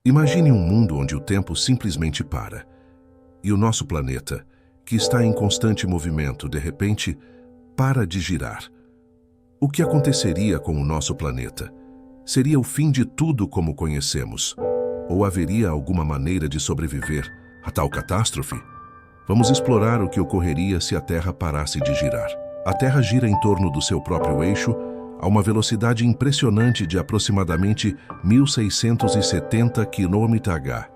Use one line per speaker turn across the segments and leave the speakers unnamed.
Imagine um mundo onde o tempo simplesmente para. E o nosso planeta, que está em constante movimento, de repente, para de girar. O que aconteceria com o nosso planeta? Seria o fim de tudo como conhecemos? Ou haveria alguma maneira de sobreviver a tal catástrofe? Vamos explorar o que ocorreria se a Terra parasse de girar. A Terra gira em torno do seu próprio eixo a uma velocidade impressionante de aproximadamente 1.670 km/h.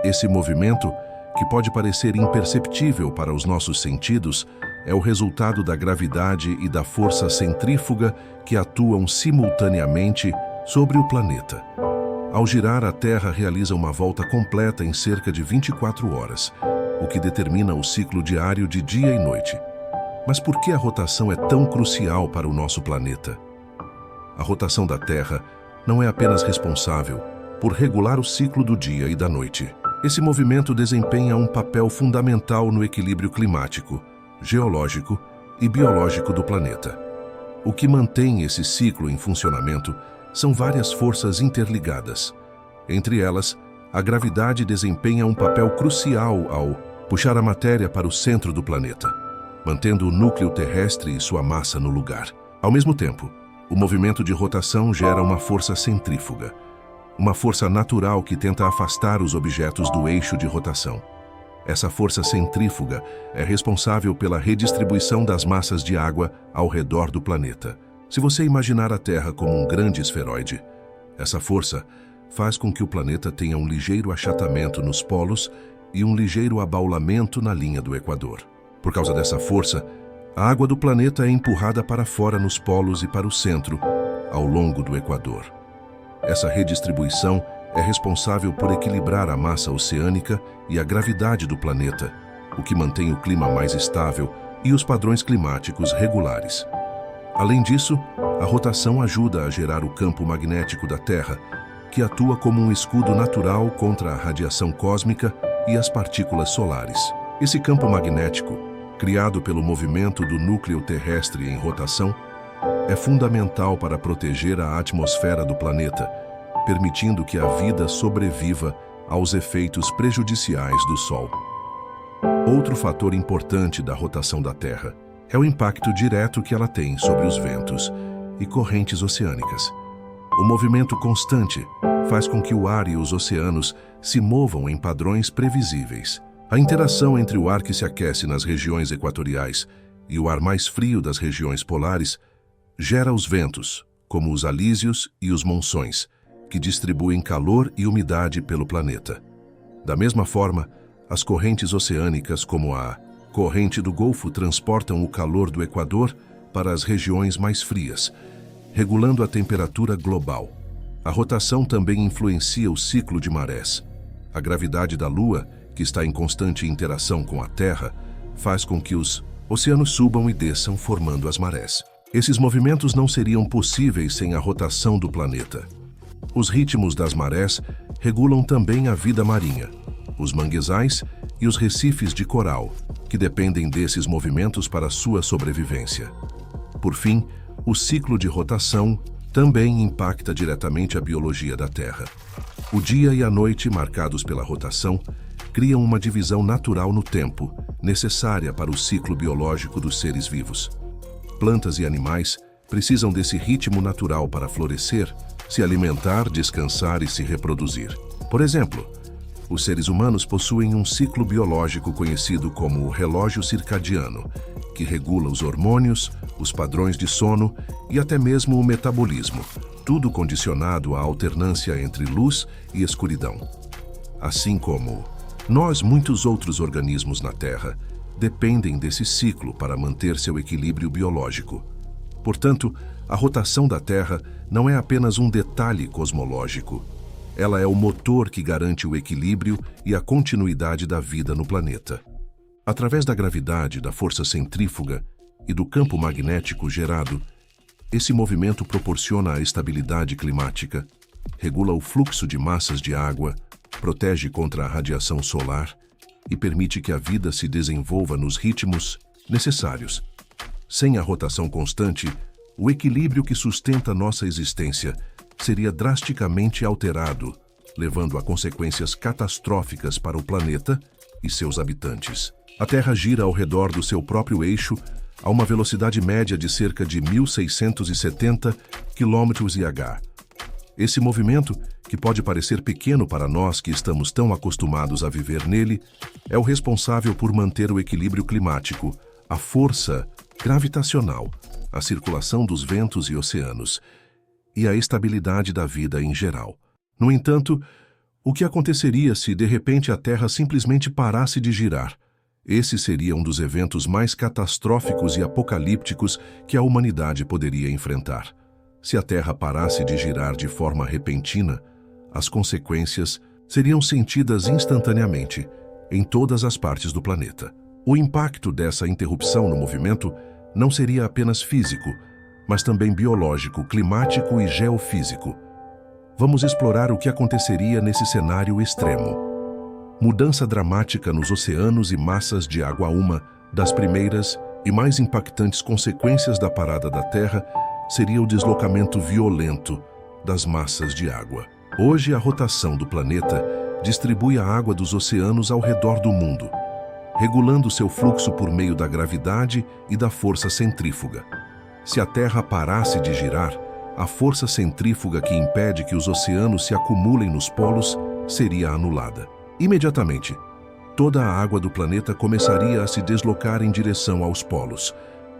Esse movimento, que pode parecer imperceptível para os nossos sentidos, é o resultado da gravidade e da força centrífuga que atuam simultaneamente sobre o planeta. Ao girar, a Terra realiza uma volta completa em cerca de 24 horas, o que determina o ciclo diário de dia e noite. Mas por que a rotação é tão crucial para o nosso planeta? A rotação da Terra não é apenas responsável por regular o ciclo do dia e da noite. Esse movimento desempenha um papel fundamental no equilíbrio climático, geológico e biológico do planeta. O que mantém esse ciclo em funcionamento são várias forças interligadas. Entre elas, a gravidade desempenha um papel crucial ao puxar a matéria para o centro do planeta, mantendo o núcleo terrestre e sua massa no lugar. Ao mesmo tempo, o movimento de rotação gera uma força centrífuga, uma força natural que tenta afastar os objetos do eixo de rotação. Essa força centrífuga é responsável pela redistribuição das massas de água ao redor do planeta. Se você imaginar a Terra como um grande esferoide, essa força faz com que o planeta tenha um ligeiro achatamento nos polos e um ligeiro abaulamento na linha do Equador. Por causa dessa força, a água do planeta é empurrada para fora nos polos e para o centro, ao longo do Equador. Essa redistribuição é responsável por equilibrar a massa oceânica e a gravidade do planeta, o que mantém o clima mais estável e os padrões climáticos regulares. Além disso, a rotação ajuda a gerar o campo magnético da Terra, que atua como um escudo natural contra a radiação cósmica e as partículas solares. Esse campo magnético, criado pelo movimento do núcleo terrestre em rotação, é fundamental para proteger a atmosfera do planeta, permitindo que a vida sobreviva aos efeitos prejudiciais do Sol. Outro fator importante da rotação da Terra é o impacto direto que ela tem sobre os ventos e correntes oceânicas. O movimento constante faz com que o ar e os oceanos se movam em padrões previsíveis. A interação entre o ar que se aquece nas regiões equatoriais e o ar mais frio das regiões polares gera os ventos, como os alísios e os monções, que distribuem calor e umidade pelo planeta. Da mesma forma, as correntes oceânicas, como a corrente do Golfo, transportam o calor do Equador para as regiões mais frias, regulando a temperatura global. A rotação também influencia o ciclo de marés. A gravidade da Lua, que está em constante interação com a Terra, faz com que os oceanos subam e desçam, formando as marés. Esses movimentos não seriam possíveis sem a rotação do planeta. Os ritmos das marés regulam também a vida marinha, os manguezais e os recifes de coral, que dependem desses movimentos para sua sobrevivência. Por fim, o ciclo de rotação também impacta diretamente a biologia da Terra. O dia e a noite, marcados pela rotação, criam uma divisão natural no tempo, necessária para o ciclo biológico dos seres vivos. Plantas e animais precisam desse ritmo natural para florescer, se alimentar, descansar e se reproduzir. Por exemplo, os seres humanos possuem um ciclo biológico conhecido como o relógio circadiano, que regula os hormônios, os padrões de sono e até mesmo o metabolismo, tudo condicionado à alternância entre luz e escuridão. Assim como nós, muitos outros organismos na Terra dependem desse ciclo para manter seu equilíbrio biológico. Portanto, a rotação da Terra não é apenas um detalhe cosmológico. Ela é o motor que garante o equilíbrio e a continuidade da vida no planeta. Através da gravidade, da força centrífuga e do campo magnético gerado, esse movimento proporciona a estabilidade climática, regula o fluxo de massas de água, protege contra a radiação solar e permite que a vida se desenvolva nos ritmos necessários. Sem a rotação constante, o equilíbrio que sustenta nossa existência seria drasticamente alterado, levando a consequências catastróficas para o planeta e seus habitantes. A Terra gira ao redor do seu próprio eixo a uma velocidade média de cerca de 1.670 km/h. Esse movimento, que pode parecer pequeno para nós que estamos tão acostumados a viver nele, é o responsável por manter o equilíbrio climático, a força gravitacional, a circulação dos ventos e oceanos, e a estabilidade da vida em geral. No entanto, o que aconteceria se de repente a Terra simplesmente parasse de girar? Esse seria um dos eventos mais catastróficos e apocalípticos que a humanidade poderia enfrentar. Se a Terra parasse de girar de forma repentina, as consequências seriam sentidas instantaneamente em todas as partes do planeta. O impacto dessa interrupção no movimento não seria apenas físico, mas também biológico, climático e geofísico. Vamos explorar o que aconteceria nesse cenário extremo. Mudança dramática nos oceanos e massas de água. Uma das primeiras e mais impactantes consequências da parada da Terra seria o deslocamento violento das massas de água. Hoje, a rotação do planeta distribui a água dos oceanos ao redor do mundo, regulando seu fluxo por meio da gravidade e da força centrífuga. Se a Terra parasse de girar, a força centrífuga que impede que os oceanos se acumulem nos polos seria anulada. Imediatamente, toda a água do planeta começaria a se deslocar em direção aos polos.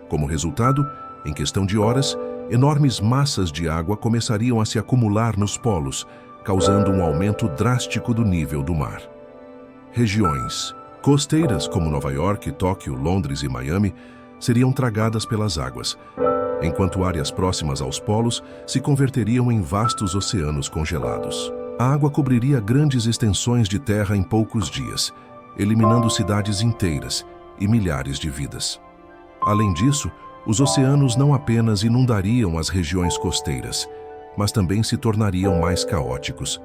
Como resultado, em questão de horas, enormes massas de água começariam a se acumular nos polos, causando um aumento drástico do nível do mar. Regiões costeiras como Nova York, Tóquio, Londres e Miami seriam tragadas pelas águas, enquanto áreas próximas aos polos se converteriam em vastos oceanos congelados. A água cobriria grandes extensões de terra em poucos dias, eliminando cidades inteiras e milhares de vidas. Além disso, os oceanos não apenas inundariam as regiões costeiras, mas também se tornariam mais caóticos.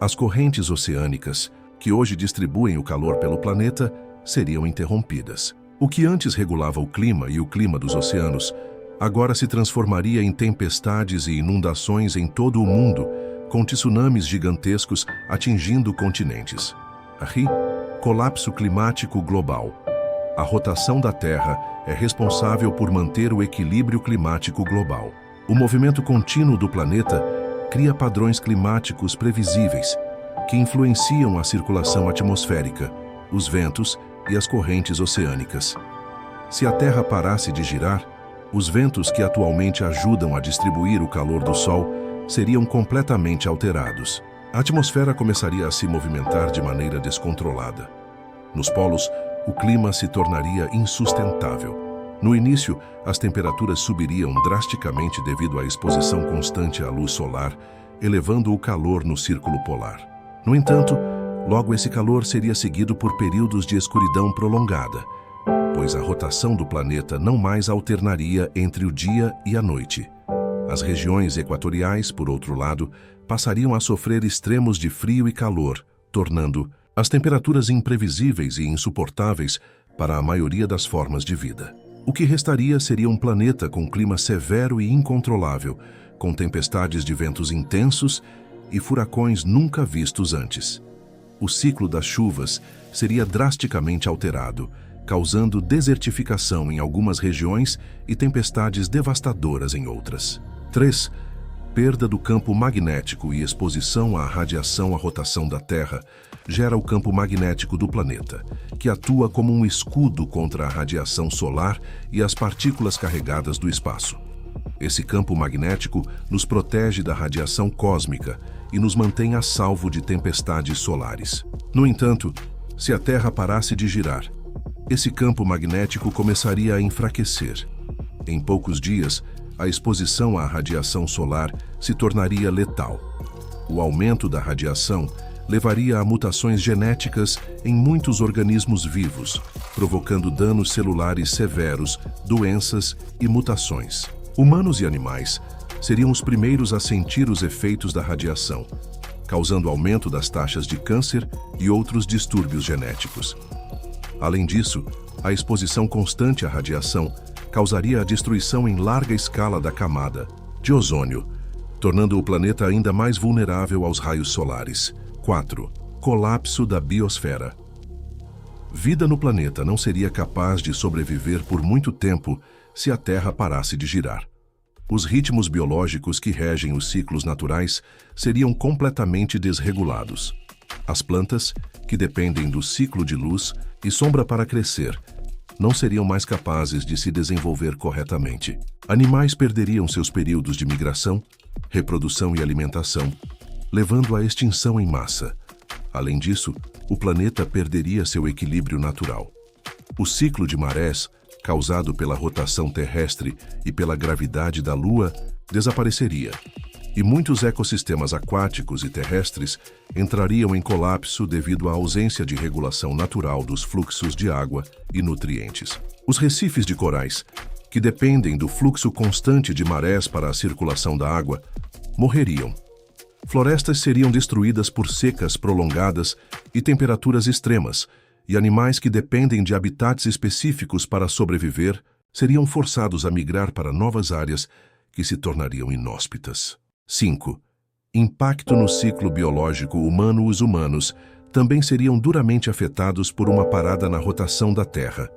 As correntes oceânicas, que hoje distribuem o calor pelo planeta, seriam interrompidas. O que antes regulava o clima e o clima dos oceanos, agora se transformaria em tempestades e inundações em todo o mundo, com tsunamis gigantescos atingindo continentes. Colapso climático global. A rotação da Terra é responsável por manter o equilíbrio climático global. O movimento contínuo do planeta cria padrões climáticos previsíveis, que influenciam a circulação atmosférica, os ventos e as correntes oceânicas. Se a Terra parasse de girar, os ventos que atualmente ajudam a distribuir o calor do Sol seriam completamente alterados. A atmosfera começaria a se movimentar de maneira descontrolada. Nos polos, o clima se tornaria insustentável. No início, as temperaturas subiriam drasticamente devido à exposição constante à luz solar, elevando o calor no círculo polar. No entanto, logo esse calor seria seguido por períodos de escuridão prolongada, pois a rotação do planeta não mais alternaria entre o dia e a noite. As regiões equatoriais, por outro lado, passariam a sofrer extremos de frio e calor, tornando as temperaturas imprevisíveis e insuportáveis para a maioria das formas de vida. O que restaria seria um planeta com clima severo e incontrolável, com tempestades de ventos intensos e furacões nunca vistos antes. O ciclo das chuvas seria drasticamente alterado, causando desertificação em algumas regiões e tempestades devastadoras em outras. 3. Perda do campo magnético e exposição à radiação. A rotação da Terra gera o campo magnético do planeta, que atua como um escudo contra a radiação solar e as partículas carregadas do espaço. Esse campo magnético nos protege da radiação cósmica e nos mantém a salvo de tempestades solares. No entanto, se a Terra parasse de girar, esse campo magnético começaria a enfraquecer. Em poucos dias, a exposição à radiação solar se tornaria letal. O aumento da radiação levaria a mutações genéticas em muitos organismos vivos, provocando danos celulares severos, doenças e mutações. Humanos e animais seriam os primeiros a sentir os efeitos da radiação, causando aumento das taxas de câncer e outros distúrbios genéticos. Além disso, a exposição constante à radiação causaria a destruição em larga escala da camada de ozônio, tornando o planeta ainda mais vulnerável aos raios solares. 4. Colapso da biosfera. Vida no planeta não seria capaz de sobreviver por muito tempo se a Terra parasse de girar. Os ritmos biológicos que regem os ciclos naturais seriam completamente desregulados. As plantas, que dependem do ciclo de luz e sombra para crescer, não seriam mais capazes de se desenvolver corretamente. Animais perderiam seus períodos de migração, reprodução e alimentação, levando à extinção em massa. Além disso, o planeta perderia seu equilíbrio natural. O ciclo de marés, causado pela rotação terrestre e pela gravidade da Lua, desapareceria, e muitos ecossistemas aquáticos e terrestres entrariam em colapso devido à ausência de regulação natural dos fluxos de água e nutrientes. Os recifes de corais, que dependem do fluxo constante de marés para a circulação da água, morreriam. Florestas seriam destruídas por secas prolongadas e temperaturas extremas, e animais que dependem de habitats específicos para sobreviver seriam forçados a migrar para novas áreas que se tornariam inóspitas. 5. Impacto no ciclo biológico humano. Os humanos também seriam duramente afetados por uma parada na rotação da Terra.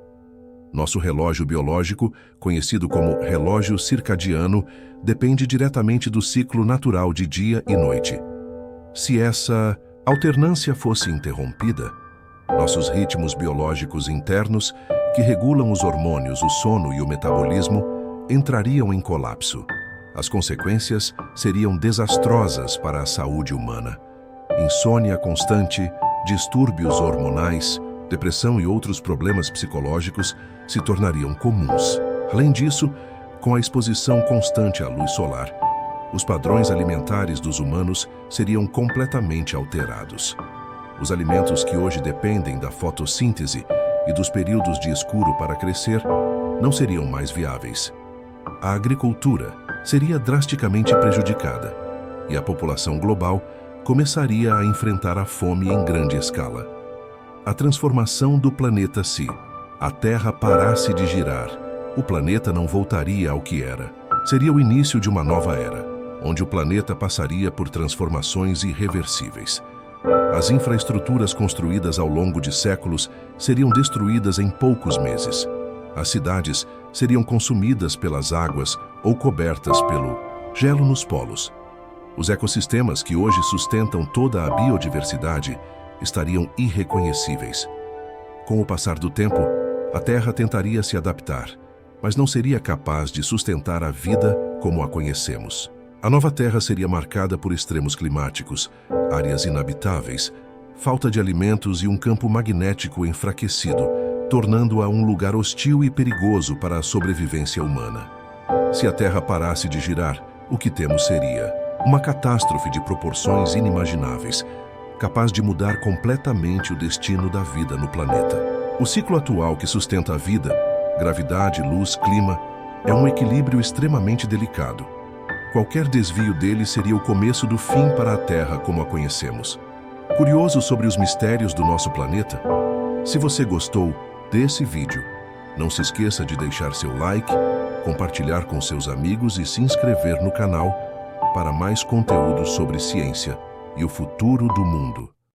Nosso relógio biológico, conhecido como relógio circadiano, depende diretamente do ciclo natural de dia e noite. Se essa alternância fosse interrompida, nossos ritmos biológicos internos, que regulam os hormônios, o sono e o metabolismo, entrariam em colapso. As consequências seriam desastrosas para a saúde humana. Insônia constante, distúrbios hormonais, depressão e outros problemas psicológicos se tornariam comuns. Além disso, com a exposição constante à luz solar, os padrões alimentares dos humanos seriam completamente alterados. Os alimentos que hoje dependem da fotossíntese e dos períodos de escuro para crescer não seriam mais viáveis. A agricultura seria drasticamente prejudicada e a população global começaria a enfrentar a fome em grande escala. A transformação do planeta. Se a Terra parasse de girar, o planeta não voltaria ao que era. Seria o início de uma nova era, onde o planeta passaria por transformações irreversíveis. As infraestruturas construídas ao longo de séculos seriam destruídas em poucos meses. As cidades seriam consumidas pelas águas ou cobertas pelo gelo nos polos. Os ecossistemas que hoje sustentam toda a biodiversidade estariam irreconhecíveis. Com o passar do tempo, a Terra tentaria se adaptar, mas não seria capaz de sustentar a vida como a conhecemos. A nova Terra seria marcada por extremos climáticos, áreas inabitáveis, falta de alimentos e um campo magnético enfraquecido, tornando-a um lugar hostil e perigoso para a sobrevivência humana. Se a Terra parasse de girar, o que temos seria uma catástrofe de proporções inimagináveis, capaz de mudar completamente o destino da vida no planeta. O ciclo atual que sustenta a vida, gravidade, luz, clima, é um equilíbrio extremamente delicado. Qualquer desvio dele seria o começo do fim para a Terra como a conhecemos. Curioso sobre os mistérios do nosso planeta? Se você gostou desse vídeo, não se esqueça de deixar seu like, compartilhar com seus amigos e se inscrever no canal para mais conteúdo sobre ciência e o futuro do mundo.